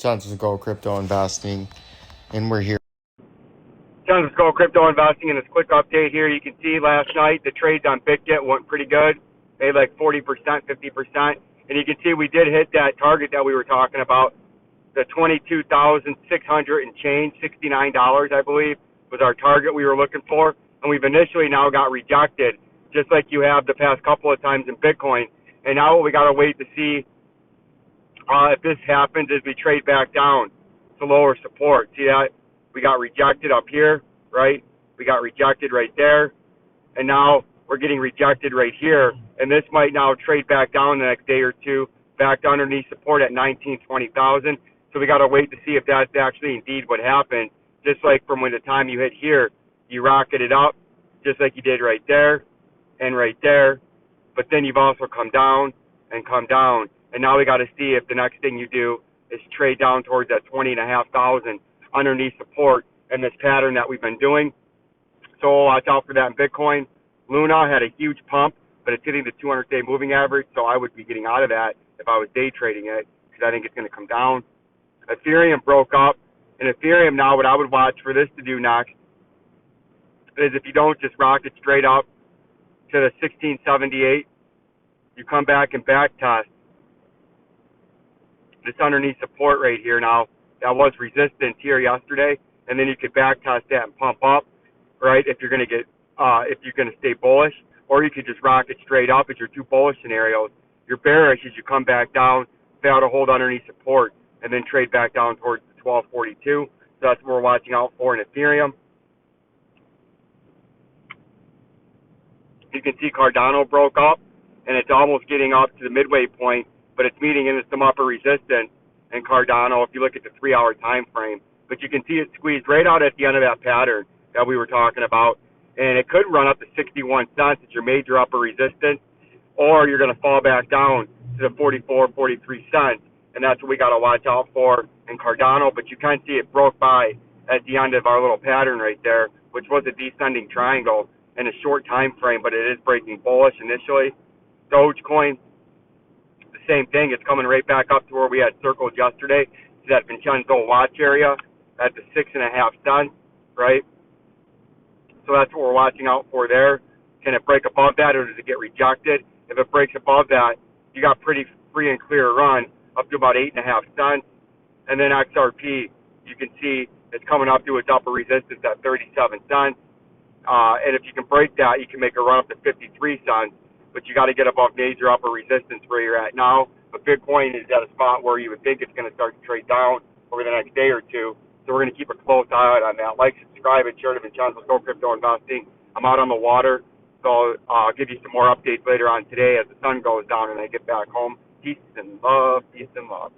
Johnson's Gold Crypto Investing, and we're here. Johnson's Gold Crypto Investing. In this quick update here, you can see last night the trades on Bitget went pretty good. Made like 40%, 50%. And you can see we did hit that target that we were talking about. The $22,600 and change, $69, I believe, was our target we were looking for. And we've initially now got rejected, just like you have the past couple of times in Bitcoin. And now what we got to wait to see if this happens is we trade back down to lower support. See that? We got rejected up here, right? We got rejected right there. And now we're getting rejected right here. And this might now trade back down the next day or two, back to underneath support at 19,000, 20,000. So we got to wait to see if that's actually indeed what happened. Just like from when the time you hit here, you rocketed up, just like you did right there and right there. But then you've also come down and come down. And now we got to see if the next thing you do is trade down towards that 20,500 underneath support in this pattern that we've been doing. So watch out for that in Bitcoin. Luna had a huge pump, but it's hitting the 200-day moving average, so I would be getting out of that if I was day trading it, because I think it's going to come down. Ethereum broke up, and Ethereum now, what I would watch for this to do next is if you don't just rocket straight up to the 1678, you come back and back test this underneath support right here. Now, that was resistance here yesterday, and then you could back test that and pump up, right, if you're going to get, if you're going to stay bullish, or you could just rocket straight up as your two bullish scenarios. Your bearish is you come back down, fail to hold underneath support, and then trade back down towards the 1242. So that's what we're watching out for in Ethereum. You can see Cardano broke up, and it's almost getting up to the midway point, but it's meeting into some upper resistance in Cardano if you look at the 3-hour time frame. But you can see it squeezed right out at the end of that pattern that we were talking about, and it could run up to 61 cents as your major upper resistance, or you're going to fall back down to the 44, 43 cents, and that's what we got to watch out for in Cardano. But you can see it broke by at the end of our little pattern right there, which was a descending triangle in a short time frame, but it is breaking bullish initially. Dogecoin, the same thing. It's coming right back up to where we had circled yesterday, to that Vincenzo watch area at the 6.5 cents, right? So that's what we're watching out for there. Can it break above that, or does it get rejected? If it breaks above that, you got pretty free and clear run up to about 8.5 cents. And then XRP, you can see it's coming up to its upper resistance at 37 cents. And if you can break that, you can make a run up to 53 cents. But you got to get above major upper resistance where you're at now. But Bitcoin is at a spot where you would think it's going to start to trade down over the next day or two. So we're going to keep a close eye on that. Like, subscribe, and share to Vincenzo'S Gold Crypto Investing. I'm out on the water, so I'll give you some more updates later on today as the sun goes down and I get back home. Peace and love. Peace and love.